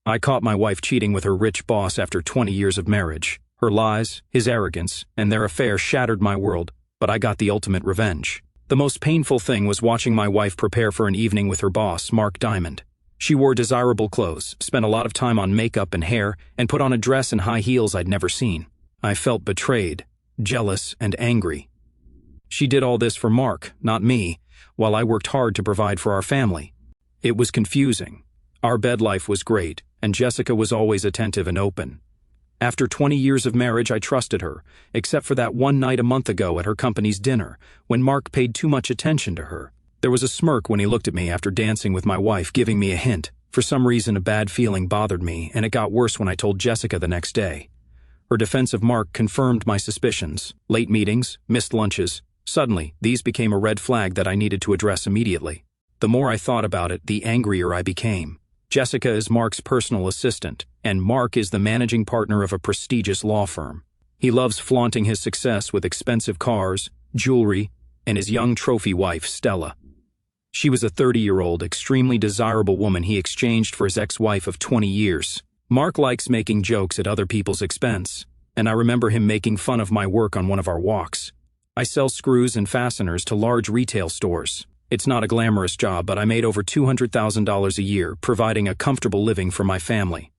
I caught my wife cheating with her rich boss after 20 years of marriage. Her lies, his arrogance, and their affair shattered my world, but I got the ultimate revenge. The most painful thing was watching my wife prepare for an evening with her boss, Mark Diamond. She wore desirable clothes, spent a lot of time on makeup and hair, and put on a dress and high heels I'd never seen. I felt betrayed, jealous, and angry. She did all this for Mark, not me, while I worked hard to provide for our family. It was confusing. Our bed life was great, and Jessica was always attentive and open. After 20 years of marriage, I trusted her, except for that one night a month ago at her company's dinner, when Mark paid too much attention to her. There was a smirk when he looked at me after dancing with my wife, giving me a hint. For some reason, a bad feeling bothered me, and it got worse when I told Jessica the next day. Her defense of Mark confirmed my suspicions. Late meetings, missed lunches. Suddenly, these became a red flag that I needed to address immediately. The more I thought about it, the angrier I became. Jessica is Mark's personal assistant, and Mark is the managing partner of a prestigious law firm. He loves flaunting his success with expensive cars, jewelry, and his young trophy wife, Stella. She was a 30-year-old, extremely desirable woman he exchanged for his ex-wife of 20 years. Mark likes making jokes at other people's expense, and I remember him making fun of my work on one of our walks. I sell screws and fasteners to large retail stores. It's not a glamorous job, but I made over $200,000 a year, providing a comfortable living for my family.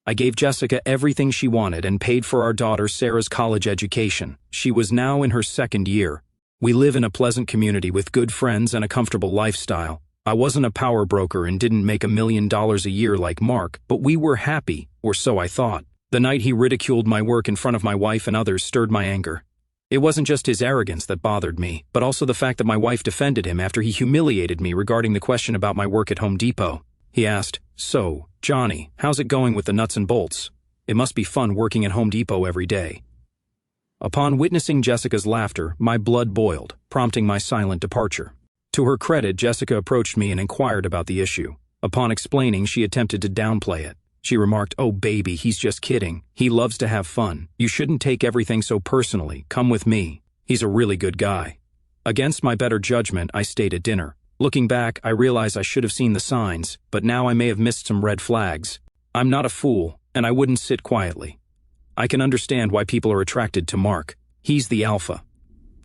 I gave Jessica everything she wanted and paid for our daughter Sarah's college education. She was now in her second year. We live in a pleasant community with good friends and a comfortable lifestyle. I wasn't a power broker and didn't make $1 million a year like Mark, but we were happy, or so I thought. The night he ridiculed my work in front of my wife and others stirred my anger. It wasn't just his arrogance that bothered me, but also the fact that my wife defended him after he humiliated me regarding the question about my work at Home Depot. He asked, "So, Johnny, how's it going with the nuts and bolts? It must be fun working at Home Depot every day." Upon witnessing Jessica's laughter, my blood boiled, prompting my silent departure. To her credit, Jessica approached me and inquired about the issue. Upon explaining, she attempted to downplay it. She remarked, "Oh baby, he's just kidding. He loves to have fun. You shouldn't take everything so personally. Come with me. He's a really good guy." Against my better judgment, I stayed at dinner. Looking back, I realize I should have seen the signs, but now I may have missed some red flags. I'm not a fool, and I wouldn't sit quietly. I can understand why people are attracted to Mark. He's the alpha.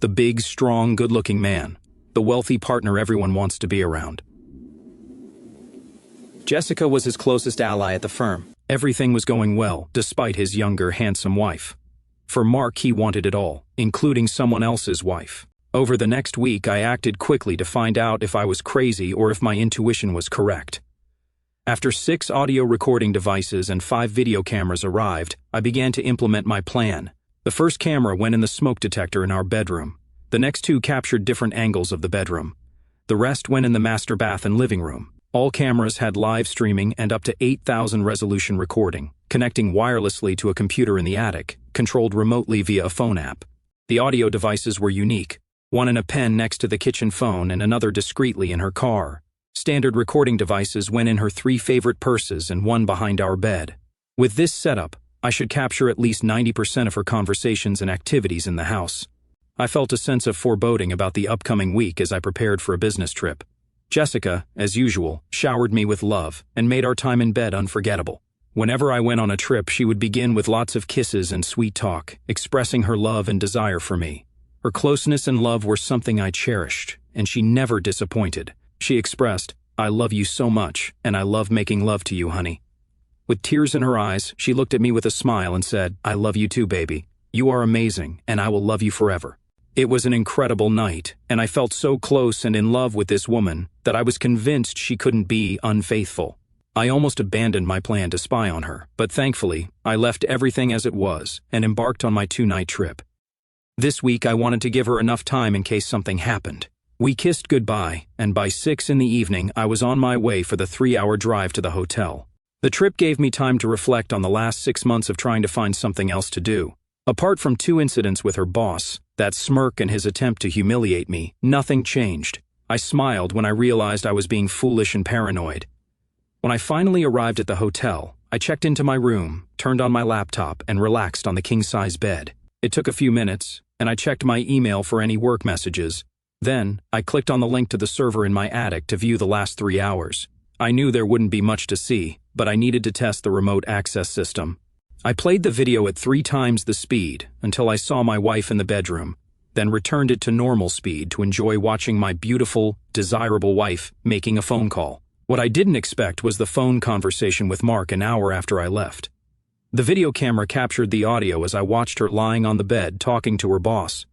The big, strong, good-looking man. The wealthy partner everyone wants to be around. Jessica was his closest ally at the firm. Everything was going well, despite his younger, handsome wife. For Mark, he wanted it all, including someone else's wife. Over the next week, I acted quickly to find out if I was crazy or if my intuition was correct. After 6 audio recording devices and 5 video cameras arrived, I began to implement my plan. The first camera went in the smoke detector in our bedroom. The next 2 captured different angles of the bedroom. The rest went in the master bath and living room. All cameras had live streaming and up to 8,000 resolution recording, connecting wirelessly to a computer in the attic, controlled remotely via a phone app. The audio devices were unique, one in a pen next to the kitchen phone and another discreetly in her car. Standard recording devices went in her 3 favorite purses and one behind our bed. With this setup, I should capture at least 90% of her conversations and activities in the house. I felt a sense of foreboding about the upcoming week as I prepared for a business trip. Jessica, as usual, showered me with love and made our time in bed unforgettable. Whenever I went on a trip, she would begin with lots of kisses and sweet talk, expressing her love and desire for me. Her closeness and love were something I cherished, and she never disappointed. She expressed, "I love you so much, and I love making love to you, honey." With tears in her eyes, she looked at me with a smile and said, "I love you too, baby. You are amazing, and I will love you forever." It was an incredible night, and I felt so close and in love with this woman that I was convinced she couldn't be unfaithful. I almost abandoned my plan to spy on her, but thankfully, I left everything as it was and embarked on my 2-night trip. This week, I wanted to give her enough time in case something happened. We kissed goodbye, and by 6 in the evening, I was on my way for the 3-hour drive to the hotel. The trip gave me time to reflect on the last 6 months of trying to find something else to do. Apart from 2 incidents with her boss, that smirk and his attempt to humiliate me, nothing changed. I smiled when I realized I was being foolish and paranoid. When I finally arrived at the hotel, I checked into my room, turned on my laptop, and relaxed on the king-size bed. It took a few minutes, and I checked my email for any work messages. Then, I clicked on the link to the server in my attic to view the last 3 hours. I knew there wouldn't be much to see, but I needed to test the remote access system. I played the video at 3 times the speed until I saw my wife in the bedroom, then returned it to normal speed to enjoy watching my beautiful, desirable wife making a phone call. What I didn't expect was the phone conversation with Mark an hour after I left. The video camera captured the audio as I watched her lying on the bed talking to her boss.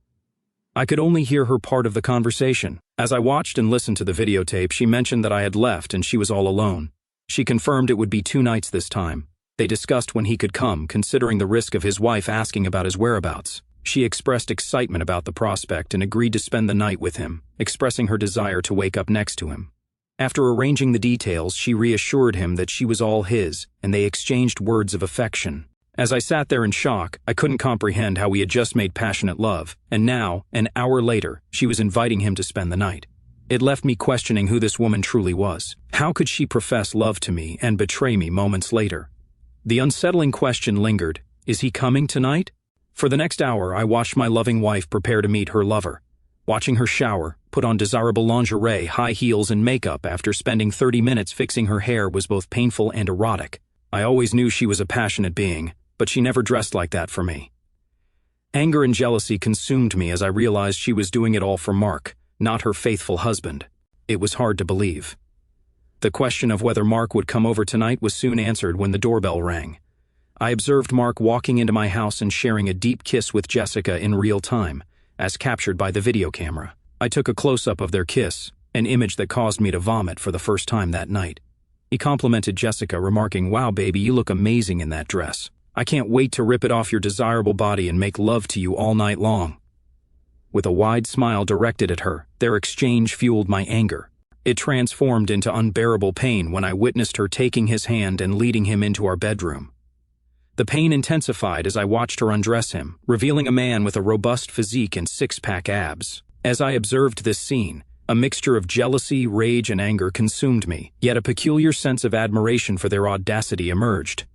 I could only hear her part of the conversation. As I watched and listened to the videotape, she mentioned that I had left and she was all alone. She confirmed it would be 2 nights this time. They discussed when he could come, considering the risk of his wife asking about his whereabouts. She expressed excitement about the prospect and agreed to spend the night with him, expressing her desire to wake up next to him. After arranging the details, she reassured him that she was all his, and they exchanged words of affection. As I sat there in shock, I couldn't comprehend how we had just made passionate love, and now, an hour later, she was inviting him to spend the night. It left me questioning who this woman truly was. How could she profess love to me and betray me moments later? The unsettling question lingered, is he coming tonight? For the next hour, I watched my loving wife prepare to meet her lover. Watching her shower, put on desirable lingerie, high heels, and makeup after spending 30 minutes fixing her hair was both painful and erotic. I always knew she was a passionate being, but she never dressed like that for me. Anger and jealousy consumed me as I realized she was doing it all for Mark, not her faithful husband. It was hard to believe. The question of whether Mark would come over tonight was soon answered when the doorbell rang. I observed Mark walking into my house and sharing a deep kiss with Jessica in real time, as captured by the video camera. I took a close-up of their kiss, an image that caused me to vomit for the first time that night. He complimented Jessica, remarking, "Wow, baby, you look amazing in that dress. I can't wait to rip it off your desirable body and make love to you all night long." With a wide smile directed at her, their exchange fueled my anger. It transformed into unbearable pain when I witnessed her taking his hand and leading him into our bedroom. The pain intensified as I watched her undress him, revealing a man with a robust physique and 6-pack abs. As I observed this scene, a mixture of jealousy, rage, and anger consumed me, yet a peculiar sense of admiration for their audacity emerged.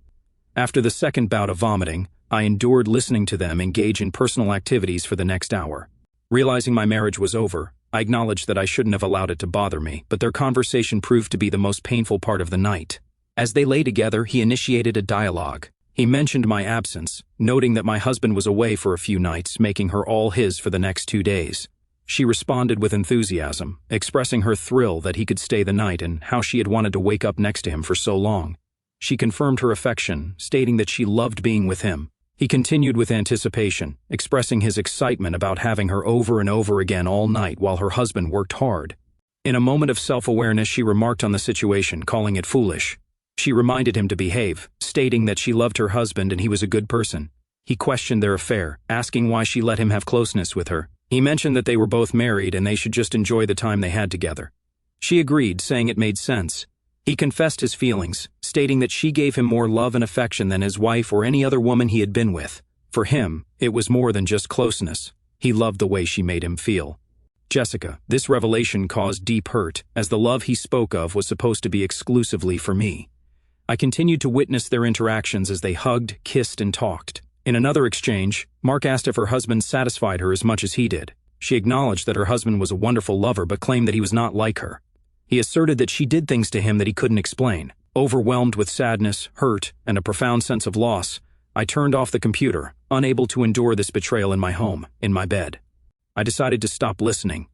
After the second bout of vomiting, I endured listening to them engage in personal activities for the next hour. Realizing my marriage was over, I acknowledged that I shouldn't have allowed it to bother me, but their conversation proved to be the most painful part of the night. As they lay together, he initiated a dialogue. He mentioned my absence, noting that my husband was away for a few nights, making her all his for the next 2 days. She responded with enthusiasm, expressing her thrill that he could stay the night and how she had wanted to wake up next to him for so long. She confirmed her affection, stating that she loved being with him. He continued with anticipation, expressing his excitement about having her over and over again all night while her husband worked hard. In a moment of self-awareness, she remarked on the situation, calling it foolish. She reminded him to behave, stating that she loved her husband and he was a good person. He questioned their affair, asking why she let him have closeness with her. He mentioned that they were both married and they should just enjoy the time they had together. She agreed, saying it made sense. He confessed his feelings, stating that she gave him more love and affection than his wife or any other woman he had been with. For him, it was more than just closeness. He loved the way she made him feel. Jessica, this revelation caused deep hurt, as the love he spoke of was supposed to be exclusively for me. I continued to witness their interactions as they hugged, kissed, and talked. In another exchange, Mark asked if her husband satisfied her as much as he did. She acknowledged that her husband was a wonderful lover but claimed that he was not like her. He asserted that she did things to him that he couldn't explain. Overwhelmed with sadness, hurt, and a profound sense of loss, I turned off the computer, unable to endure this betrayal in my home, in my bed. I decided to stop listening.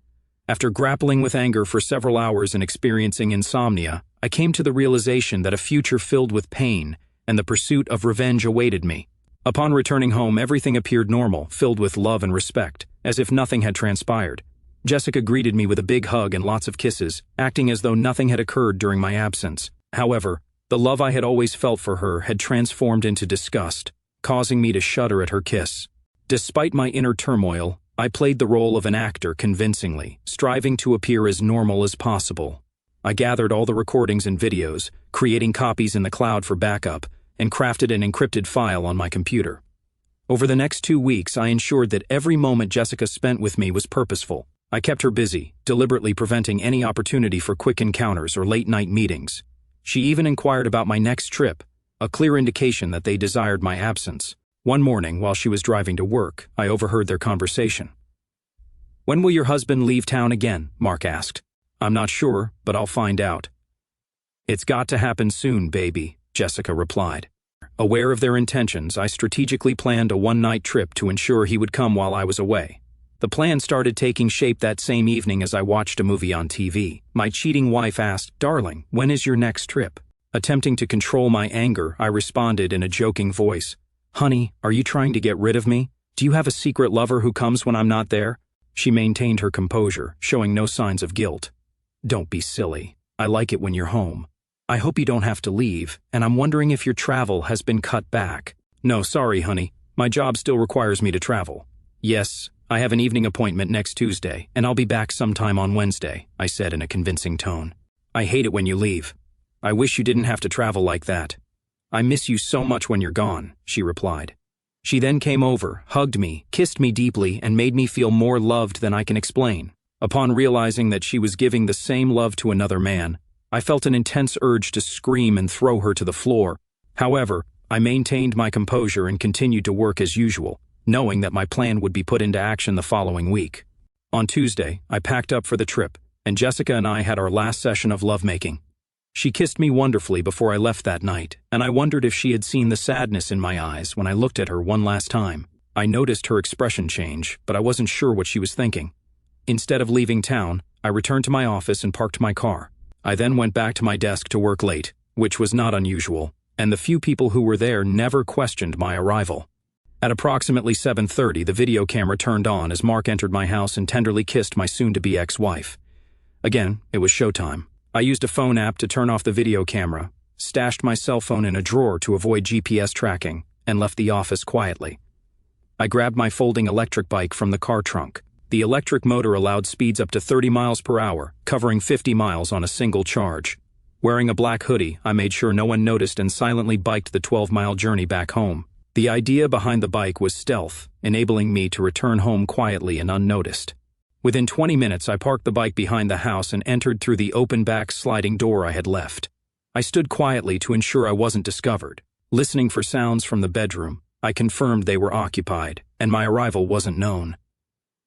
After grappling with anger for several hours and experiencing insomnia, I came to the realization that a future filled with pain and the pursuit of revenge awaited me. Upon returning home, everything appeared normal, filled with love and respect, as if nothing had transpired. Jessica greeted me with a big hug and lots of kisses, acting as though nothing had occurred during my absence. However, the love I had always felt for her had transformed into disgust, causing me to shudder at her kiss. Despite my inner turmoil, I played the role of an actor convincingly, striving to appear as normal as possible. I gathered all the recordings and videos, creating copies in the cloud for backup, and crafted an encrypted file on my computer. Over the next 2 weeks, I ensured that every moment Jessica spent with me was purposeful. I kept her busy, deliberately preventing any opportunity for quick encounters or late-night meetings. She even inquired about my next trip, a clear indication that they desired my absence. One morning, while she was driving to work, I overheard their conversation. "When will your husband leave town again?" Mark asked. "I'm not sure, but I'll find out." It's got to happen soon, baby, Jessica replied. Aware of their intentions, I strategically planned a one-night trip to ensure he would come while I was away. The plan started taking shape that same evening as I watched a movie on TV. My cheating wife asked, "Darling, when is your next trip?" Attempting to control my anger, I responded in a joking voice, "Honey, are you trying to get rid of me? Do you have a secret lover who comes when I'm not there?" She maintained her composure, showing no signs of guilt. "Don't be silly. I like it when you're home. I hope you don't have to leave, and I'm wondering if your travel has been cut back." "No, sorry, honey. My job still requires me to travel." "Yes, I have an evening appointment next Tuesday, and I'll be back sometime on Wednesday," I said in a convincing tone. "I hate it when you leave. I wish you didn't have to travel like that. I miss you so much when you're gone," she replied. She then came over, hugged me, kissed me deeply, and made me feel more loved than I can explain. Upon realizing that she was giving the same love to another man, I felt an intense urge to scream and throw her to the floor. However, I maintained my composure and continued to work as usual, knowing that my plan would be put into action the following week. On Tuesday, I packed up for the trip, and Jessica and I had our last session of lovemaking. She kissed me wonderfully before I left that night, and I wondered if she had seen the sadness in my eyes when I looked at her one last time. I noticed her expression change, but I wasn't sure what she was thinking. Instead of leaving town, I returned to my office and parked my car. I then went back to my desk to work late, which was not unusual, and the few people who were there never questioned my arrival. At approximately 7:30, the video camera turned on as Mark entered my house and tenderly kissed my soon-to-be ex-wife. Again, it was showtime. I used a phone app to turn off the video camera, stashed my cell phone in a drawer to avoid GPS tracking, and left the office quietly. I grabbed my folding electric bike from the car trunk. The electric motor allowed speeds up to 30 miles per hour, covering 50 miles on a single charge. Wearing a black hoodie, I made sure no one noticed and silently biked the 12-mile journey back home. The idea behind the bike was stealth, enabling me to return home quietly and unnoticed. Within 20 minutes, I parked the bike behind the house and entered through the open back sliding door I had left. I stood quietly to ensure I wasn't discovered. Listening for sounds from the bedroom, I confirmed they were occupied, and my arrival wasn't known.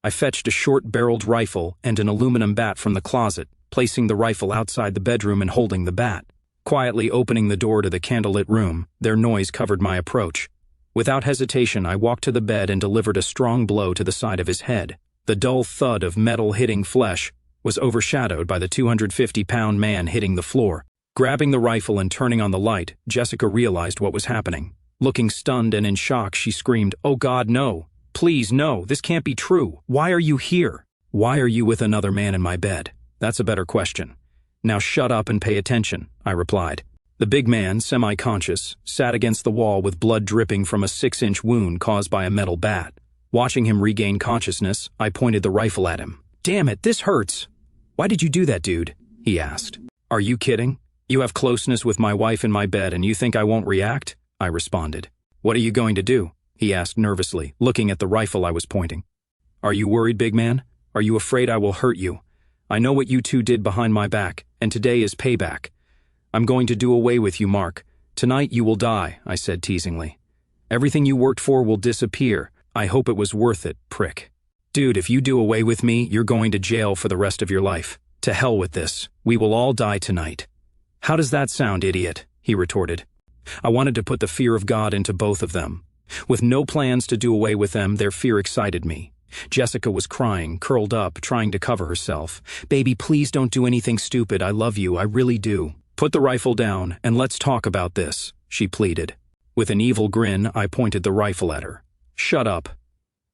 I fetched a short-barreled rifle and an aluminum bat from the closet, placing the rifle outside the bedroom and holding the bat. Quietly opening the door to the candlelit room, their noise covered my approach. Without hesitation, I walked to the bed and delivered a strong blow to the side of his head. The dull thud of metal hitting flesh was overshadowed by the 250-pound man hitting the floor. Grabbing the rifle and turning on the light, Jessica realized what was happening. Looking stunned and in shock, she screamed, "Oh God, no! Please, no! This can't be true! Why are you here? Why are you with another man in my bed? That's a better question." "Now shut up and pay attention," I replied. The big man, semi-conscious, sat against the wall with blood dripping from a 6-inch wound caused by a metal bat. Watching him regain consciousness, I pointed the rifle at him. "Damn it, this hurts! Why did you do that, dude?" he asked. "Are you kidding? You have closeness with my wife in my bed and you think I won't react?" I responded. "What are you going to do?" he asked nervously, looking at the rifle I was pointing. "Are you worried, big man? Are you afraid I will hurt you? I know what you two did behind my back, and today is payback. I'm going to do away with you, Mark. Tonight you will die," I said teasingly. "Everything you worked for will disappear. I hope it was worth it, prick. Dude, if you do away with me, you're going to jail for the rest of your life. To hell with this. We will all die tonight." "How does that sound, idiot?" he retorted. I wanted to put the fear of God into both of them. With no plans to do away with them, their fear excited me. Jessica was crying, curled up, trying to cover herself. "Baby, please don't do anything stupid. I love you, I really do. Put the rifle down, and let's talk about this," she pleaded. With an evil grin, I pointed the rifle at her. "Shut up.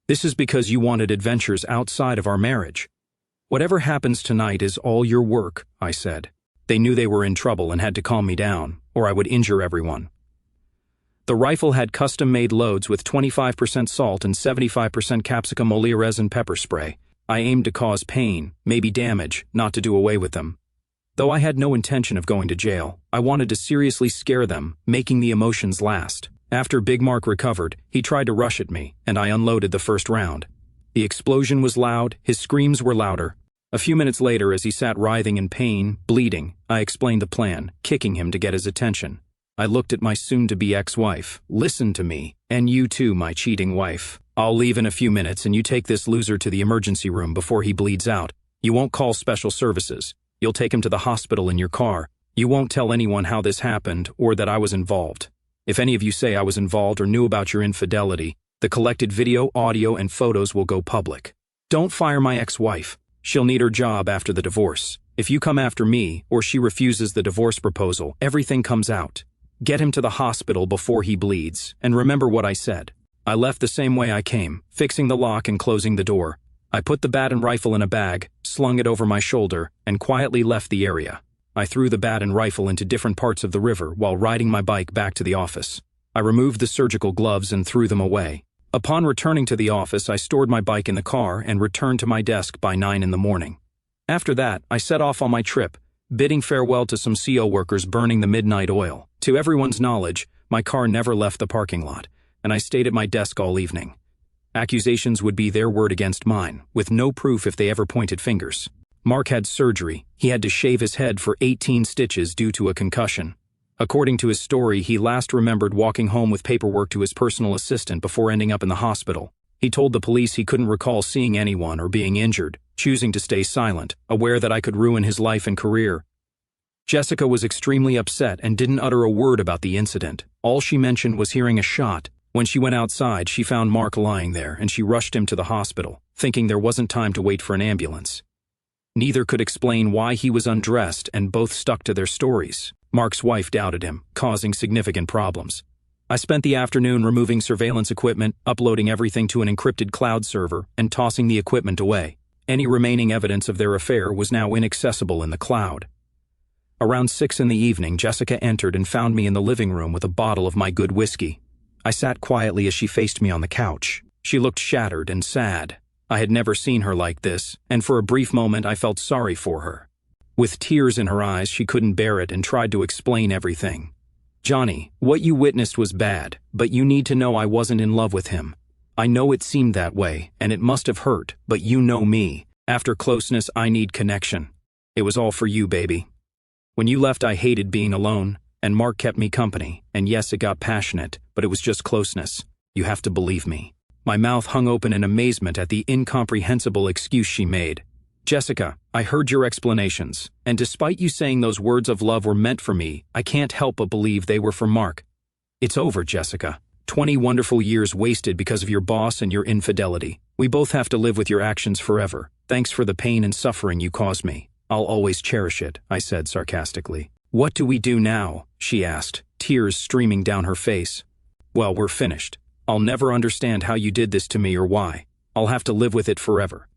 This is because you wanted adventures outside of our marriage. Whatever happens tonight is all your work," I said. They knew they were in trouble and had to calm me down, or I would injure everyone. The rifle had custom-made loads with 25% salt and 75% capsicum oleae resin pepper spray. I aimed to cause pain, maybe damage, not to do away with them. Though I had no intention of going to jail, I wanted to seriously scare them, making the emotions last. After Big Mark recovered, he tried to rush at me, and I unloaded the first round. The explosion was loud, his screams were louder. A few minutes later, as he sat writhing in pain, bleeding, I explained the plan, kicking him to get his attention. I looked at my soon-to-be ex-wife. "Listen to me, and you too, my cheating wife. I'll leave in a few minutes and you take this loser to the emergency room before he bleeds out. You won't call special services. You'll take him to the hospital in your car. You won't tell anyone how this happened or that I was involved. If any of you say I was involved or knew about your infidelity, the collected video, audio, and photos will go public. Don't fire my ex-wife. She'll need her job after the divorce. If you come after me or she refuses the divorce proposal, everything comes out. Get him to the hospital before he bleeds, and remember what I said. I left the same way I came, fixing the lock and closing the door. I put the bat and rifle in a bag, slung it over my shoulder, and quietly left the area. I threw the bat and rifle into different parts of the river while riding my bike back to the office. I removed the surgical gloves and threw them away. Upon returning to the office, I stored my bike in the car and returned to my desk by 9 in the morning. After that, I set off on my trip, bidding farewell to some CO workers burning the midnight oil. To everyone's knowledge, my car never left the parking lot, and I stayed at my desk all evening. Accusations would be their word against mine, with no proof if they ever pointed fingers. Mark had surgery. He had to shave his head for 18 stitches due to a concussion. According to his story, he last remembered walking home with paperwork to his personal assistant before ending up in the hospital. He told the police he couldn't recall seeing anyone or being injured, choosing to stay silent, aware that I could ruin his life and career. Jessica was extremely upset and didn't utter a word about the incident. All she mentioned was hearing a shot. When she went outside, she found Mark lying there and she rushed him to the hospital, thinking there wasn't time to wait for an ambulance. Neither could explain why he was undressed, and both stuck to their stories. Mark's wife doubted him, causing significant problems. I spent the afternoon removing surveillance equipment, uploading everything to an encrypted cloud server, and tossing the equipment away. Any remaining evidence of their affair was now inaccessible in the cloud. Around 6 in the evening, Jessica entered and found me in the living room with a bottle of my good whiskey. I sat quietly as she faced me on the couch. She looked shattered and sad. I had never seen her like this, and for a brief moment I felt sorry for her. With tears in her eyes, she couldn't bear it and tried to explain everything. "Johnny, what you witnessed was bad, but you need to know I wasn't in love with him. I know it seemed that way, and it must have hurt, but you know me. After closeness, I need connection. It was all for you, baby. When you left, I hated being alone, and Mark kept me company, and yes, it got passionate, but it was just closeness. You have to believe me." My mouth hung open in amazement at the incomprehensible excuse she made. "Jessica, I heard your explanations, and despite you saying those words of love were meant for me, I can't help but believe they were for Mark. It's over, Jessica. 20 wonderful years wasted because of your boss and your infidelity. We both have to live with your actions forever. Thanks for the pain and suffering you caused me. I'll always cherish it," I said sarcastically. "What do we do now?" she asked, tears streaming down her face. "Well, we're finished. I'll never understand how you did this to me or why. I'll have to live with it forever.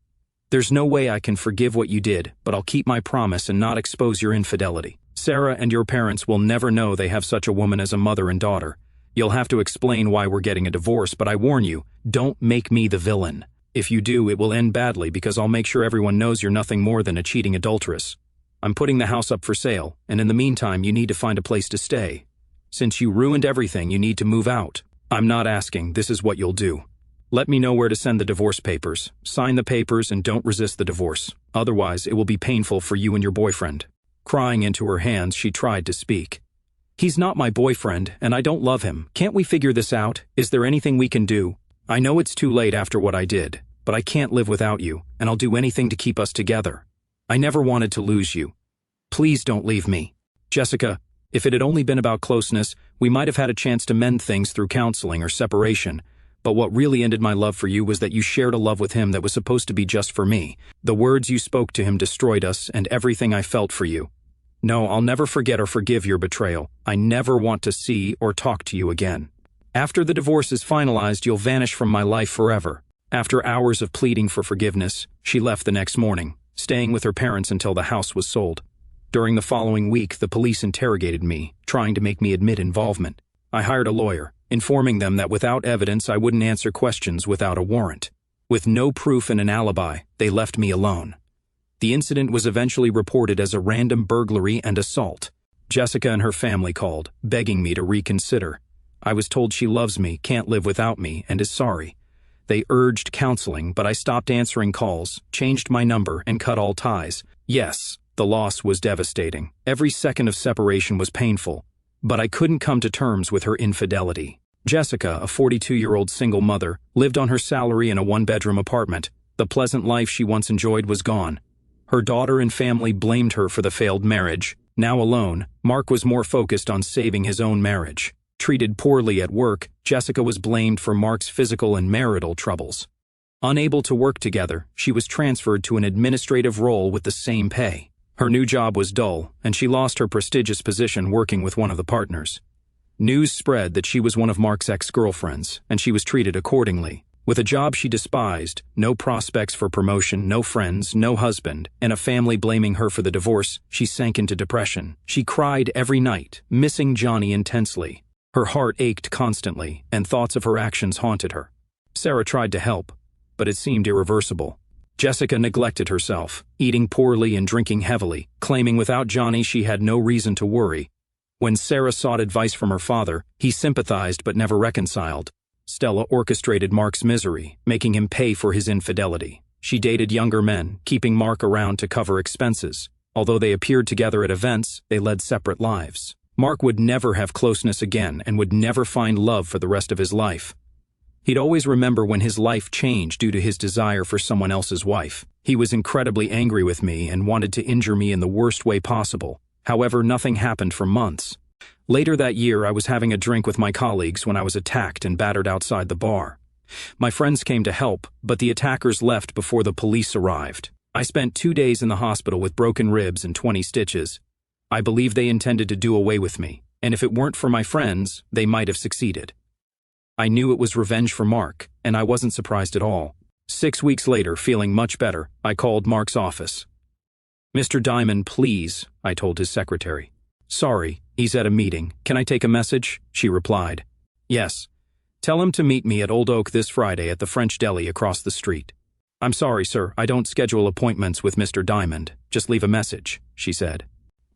There's no way I can forgive what you did, but I'll keep my promise and not expose your infidelity. Sarah and your parents will never know they have such a woman as a mother and daughter. You'll have to explain why we're getting a divorce, but I warn you, don't make me the villain. If you do, it will end badly because I'll make sure everyone knows you're nothing more than a cheating adulteress. I'm putting the house up for sale, and in the meantime you need to find a place to stay. Since you ruined everything, you need to move out. I'm not asking, this is what you'll do. Let me know where to send the divorce papers. Sign the papers and don't resist the divorce. Otherwise, it will be painful for you and your boyfriend." Crying into her hands, she tried to speak. "He's not my boyfriend, and I don't love him. Can't we figure this out? Is there anything we can do? I know it's too late after what I did, but I can't live without you, and I'll do anything to keep us together. I never wanted to lose you. Please don't leave me." "Jessica, if it had only been about closeness, we might have had a chance to mend things through counseling or separation. But what really ended my love for you was that you shared a love with him that was supposed to be just for me. The words you spoke to him destroyed us and everything I felt for you. No, I'll never forget or forgive your betrayal. I never want to see or talk to you again. After the divorce is finalized, you'll vanish from my life forever." After hours of pleading for forgiveness, she left the next morning, staying with her parents until the house was sold. During the following week, the police interrogated me, trying to make me admit involvement. I hired a lawyer, informing them that without evidence I wouldn't answer questions without a warrant. With no proof and an alibi, they left me alone. The incident was eventually reported as a random burglary and assault. Jessica and her family called, begging me to reconsider. I was told she loves me, can't live without me, and is sorry. They urged counseling, but I stopped answering calls, changed my number, and cut all ties. Yes, the loss was devastating. Every second of separation was painful, but I couldn't come to terms with her infidelity. Jessica, a 42-year-old single mother, lived on her salary in a one-bedroom apartment. The pleasant life she once enjoyed was gone. Her daughter and family blamed her for the failed marriage. Now alone, Mark was more focused on saving his own marriage. Treated poorly at work, Jessica was blamed for Mark's physical and marital troubles. Unable to work together, she was transferred to an administrative role with the same pay. Her new job was dull, and she lost her prestigious position working with one of the partners. News spread that she was one of Mark's ex-girlfriends, and she was treated accordingly. With a job she despised, no prospects for promotion, no friends, no husband, and a family blaming her for the divorce, she sank into depression. She cried every night, missing Johnny intensely. Her heart ached constantly, and thoughts of her actions haunted her. Sarah tried to help, but it seemed irreversible. Jessica neglected herself, eating poorly and drinking heavily, claiming without Johnny she had no reason to worry. When Sarah sought advice from her father, he sympathized but never reconciled. Stella orchestrated Mark's misery, making him pay for his infidelity. She dated younger men, keeping Mark around to cover expenses. Although they appeared together at events, they led separate lives. Mark would never have closeness again and would never find love for the rest of his life. He'd always remember when his life changed due to his desire for someone else's wife. He was incredibly angry with me and wanted to injure me in the worst way possible. However, nothing happened for months. Later that year, I was having a drink with my colleagues when I was attacked and battered outside the bar. My friends came to help, but the attackers left before the police arrived. I spent 2 days in the hospital with broken ribs and 20 stitches. I believe they intended to do away with me, and if it weren't for my friends, they might have succeeded. I knew it was revenge for Mark, and I wasn't surprised at all. 6 weeks later, feeling much better, I called Mark's office. "Mr. Diamond, please," I told his secretary. "Sorry, he's at a meeting. Can I take a message?" she replied. "Yes. Tell him to meet me at Old Oak this Friday at the French Deli across the street." "I'm sorry, sir, I don't schedule appointments with Mr. Diamond. Just leave a message," she said.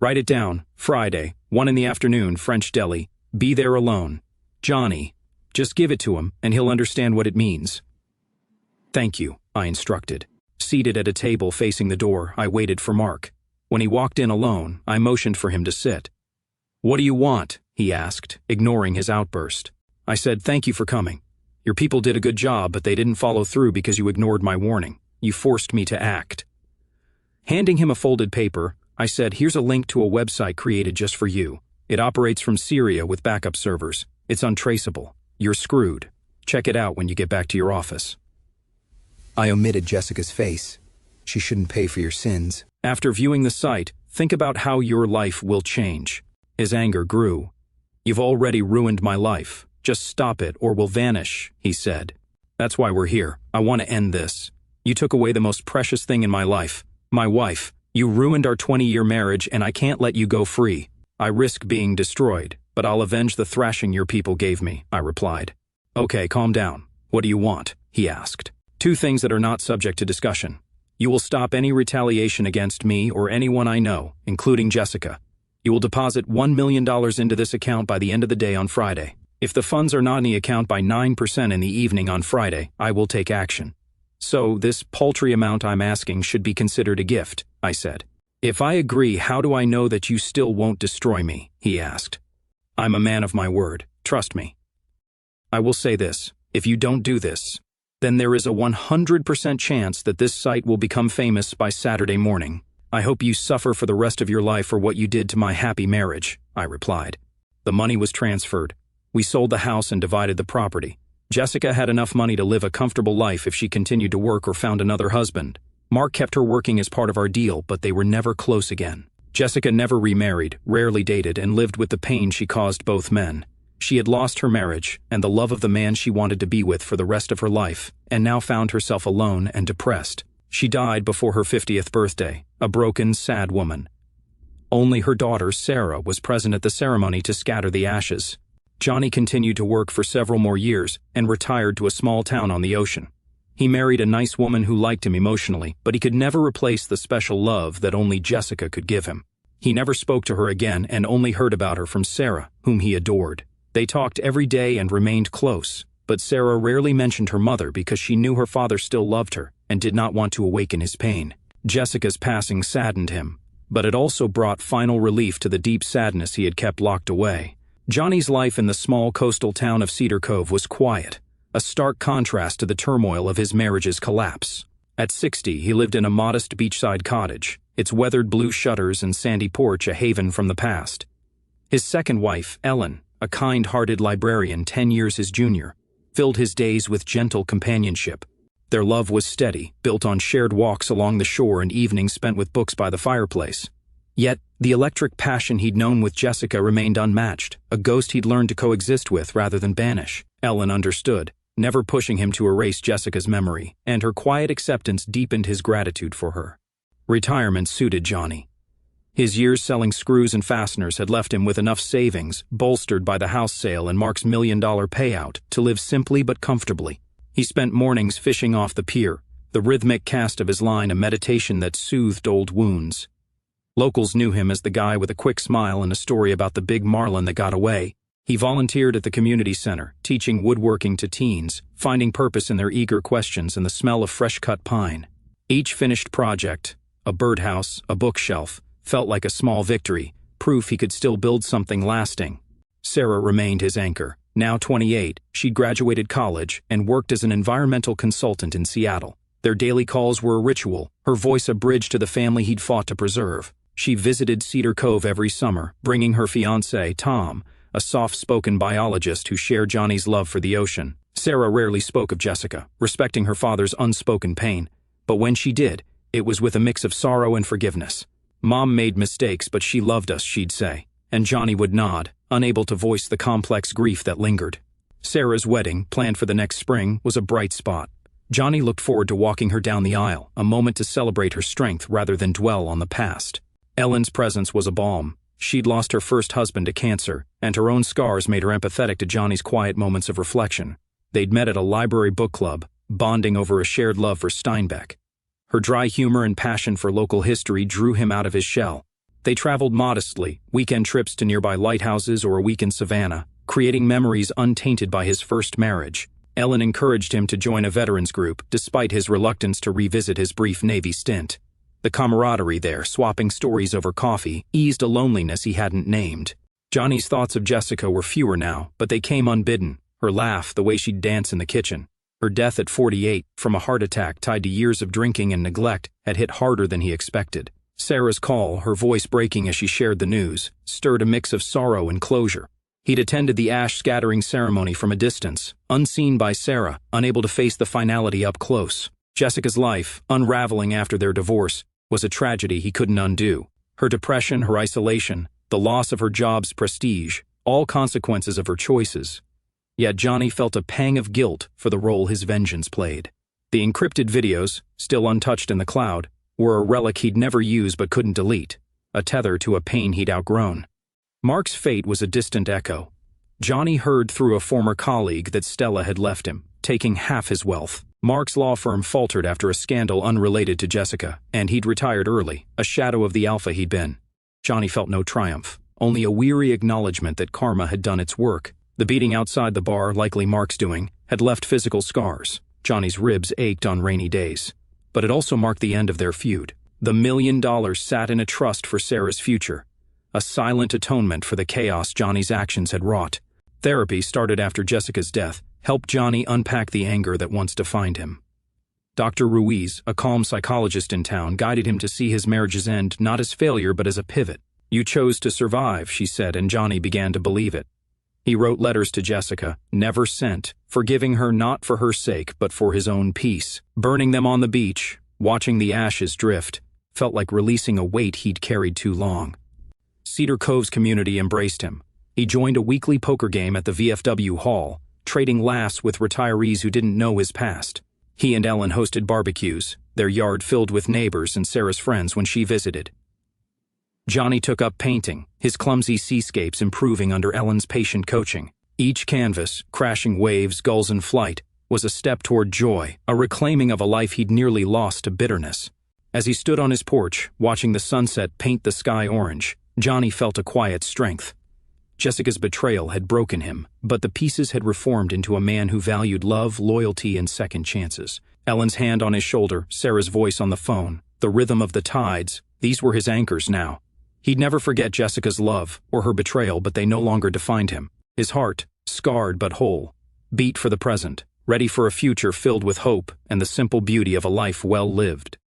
"Write it down. Friday, 1 in the afternoon, French Deli. Be there alone. Johnny. Just give it to him, and he'll understand what it means." "Thank you," I instructed. Seated at a table facing the door, I waited for Mark. When he walked in alone, I motioned for him to sit. "What do you want?" he asked, ignoring his outburst. I said, "Thank you for coming. Your people did a good job, but they didn't follow through because you ignored my warning. You forced me to act." Handing him a folded paper, I said, "Here's a link to a website created just for you. It operates from Syria with backup servers. It's untraceable. You're screwed. Check it out when you get back to your office." I omitted Jessica's face. She shouldn't pay for your sins. "After viewing the site, think about how your life will change." His anger grew. "You've already ruined my life. Just stop it or we'll vanish," he said. "That's why we're here. I want to end this. You took away the most precious thing in my life, my wife. You ruined our 20-year marriage and I can't let you go free. I risk being destroyed, but I'll avenge the thrashing your people gave me," I replied. "Okay, calm down. What do you want?" he asked. "2 things that are not subject to discussion. You will stop any retaliation against me or anyone I know, including Jessica. You will deposit $1 million into this account by the end of the day on Friday. If the funds are not in the account by 9% in the evening on Friday, I will take action. So this paltry amount I'm asking should be considered a gift," I said. "If I agree, how do I know that you still won't destroy me?" he asked. "I'm a man of my word. Trust me. I will say this. If you don't do this, then there is a 100% chance that this site will become famous by Saturday morning. I hope you suffer for the rest of your life for what you did to my happy marriage," I replied. The money was transferred. We sold the house and divided the property. Jessica had enough money to live a comfortable life if she continued to work or found another husband. Mark kept her working as part of our deal, but they were never close again. Jessica never remarried, rarely dated, and lived with the pain she caused both men. She had lost her marriage and the love of the man she wanted to be with for the rest of her life, and now found herself alone and depressed. She died before her 50th birthday, a broken, sad woman. Only her daughter, Sarah, was present at the ceremony to scatter the ashes. Johnny continued to work for several more years and retired to a small town on the ocean. He married a nice woman who liked him emotionally, but he could never replace the special love that only Jessica could give him. He never spoke to her again and only heard about her from Sarah, whom he adored. They talked every day and remained close, but Sarah rarely mentioned her mother because she knew her father still loved her and did not want to awaken his pain. Jessica's passing saddened him, but it also brought final relief to the deep sadness he had kept locked away. Johnny's life in the small coastal town of Cedar Cove was quiet, a stark contrast to the turmoil of his marriage's collapse. At 60, he lived in a modest beachside cottage. its weathered blue shutters and sandy porch a haven from the past. His second wife, Ellen, a kind-hearted librarian 10 years his junior, filled his days with gentle companionship. Their love was steady, built on shared walks along the shore and evenings spent with books by the fireplace. Yet, the electric passion he'd known with Jessica remained unmatched, a ghost he'd learned to coexist with rather than banish. Ellen understood, never pushing him to erase Jessica's memory, and her quiet acceptance deepened his gratitude for her. Retirement suited Johnny. His years selling screws and fasteners had left him with enough savings, bolstered by the house sale and Mark's $1 million payout, to live simply but comfortably. He spent mornings fishing off the pier, the rhythmic cast of his line a meditation that soothed old wounds. Locals knew him as the guy with a quick smile and a story about the big marlin that got away. He volunteered at the community center, teaching woodworking to teens, finding purpose in their eager questions and the smell of fresh-cut pine. Each finished project, a birdhouse, a bookshelf, felt like a small victory, proof he could still build something lasting. Sarah remained his anchor. Now 28, she'd graduated college and worked as an environmental consultant in Seattle. Their daily calls were a ritual, her voice a bridge to the family he'd fought to preserve. She visited Cedar Cove every summer, bringing her fiancé, Tom, a soft-spoken biologist who shared Johnny's love for the ocean. Sarah rarely spoke of Jessica, respecting her father's unspoken pain, but when she did, it was with a mix of sorrow and forgiveness. "Mom made mistakes, but she loved us," she'd say, and Johnny would nod, unable to voice the complex grief that lingered. Sarah's wedding, planned for the next spring, was a bright spot. Johnny looked forward to walking her down the aisle, a moment to celebrate her strength rather than dwell on the past. Ellen's presence was a balm. She'd lost her first husband to cancer, and her own scars made her empathetic to Johnny's quiet moments of reflection. They'd met at a library book club, bonding over a shared love for Steinbeck. Her dry humor and passion for local history drew him out of his shell. They traveled modestly, weekend trips to nearby lighthouses or a week in Savannah, creating memories untainted by his first marriage. Ellen encouraged him to join a veterans group, despite his reluctance to revisit his brief Navy stint. The camaraderie there, swapping stories over coffee, eased a loneliness he hadn't named. Johnny's thoughts of Jessica were fewer now, but they came unbidden. Her laugh, the way she'd dance in the kitchen. Her death at 48, from a heart attack tied to years of drinking and neglect, had hit harder than he expected. Sarah's call, her voice breaking as she shared the news, stirred a mix of sorrow and closure. He'd attended the ash-scattering ceremony from a distance, unseen by Sarah, unable to face the finality up close. Jessica's life, unraveling after their divorce, was a tragedy he couldn't undo. Her depression, her isolation, the loss of her job's prestige, all consequences of her choices. Yet Johnny felt a pang of guilt for the role his vengeance played. The encrypted videos, still untouched in the cloud, were a relic he'd never use but couldn't delete, a tether to a pain he'd outgrown. Mark's fate was a distant echo. Johnny heard through a former colleague that Stella had left him, taking half his wealth. Mark's law firm faltered after a scandal unrelated to Jessica, and he'd retired early, a shadow of the alpha he'd been. Johnny felt no triumph, only a weary acknowledgement that karma had done its work. The beating outside the bar, likely Mark's doing, had left physical scars. Johnny's ribs ached on rainy days. But it also marked the end of their feud. The $1 million sat in a trust for Sarah's future, a silent atonement for the chaos Johnny's actions had wrought. Therapy, started after Jessica's death, helped Johnny unpack the anger that once defined him. Dr. Ruiz, a calm psychologist in town, guided him to see his marriage's end not as failure but as a pivot. "You chose to survive," she said, and Johnny began to believe it. He wrote letters to Jessica, never sent, forgiving her not for her sake but for his own peace. Burning them on the beach, watching the ashes drift, felt like releasing a weight he'd carried too long. Cedar Cove's community embraced him. He joined a weekly poker game at the VFW Hall, trading laughs with retirees who didn't know his past. He and Ellen hosted barbecues, their yard filled with neighbors and Sarah's friends when she visited. Johnny took up painting, his clumsy seascapes improving under Ellen's patient coaching. Each canvas, crashing waves, gulls in flight, was a step toward joy, a reclaiming of a life he'd nearly lost to bitterness. As he stood on his porch, watching the sunset paint the sky orange, Johnny felt a quiet strength. Jessica's betrayal had broken him, but the pieces had reformed into a man who valued love, loyalty, and second chances. Ellen's hand on his shoulder, Sarah's voice on the phone, the rhythm of the tides, these were his anchors now. He'd never forget Jessica's love or her betrayal, but they no longer defined him. His heart, scarred but whole, beat for the present, ready for a future filled with hope and the simple beauty of a life well lived.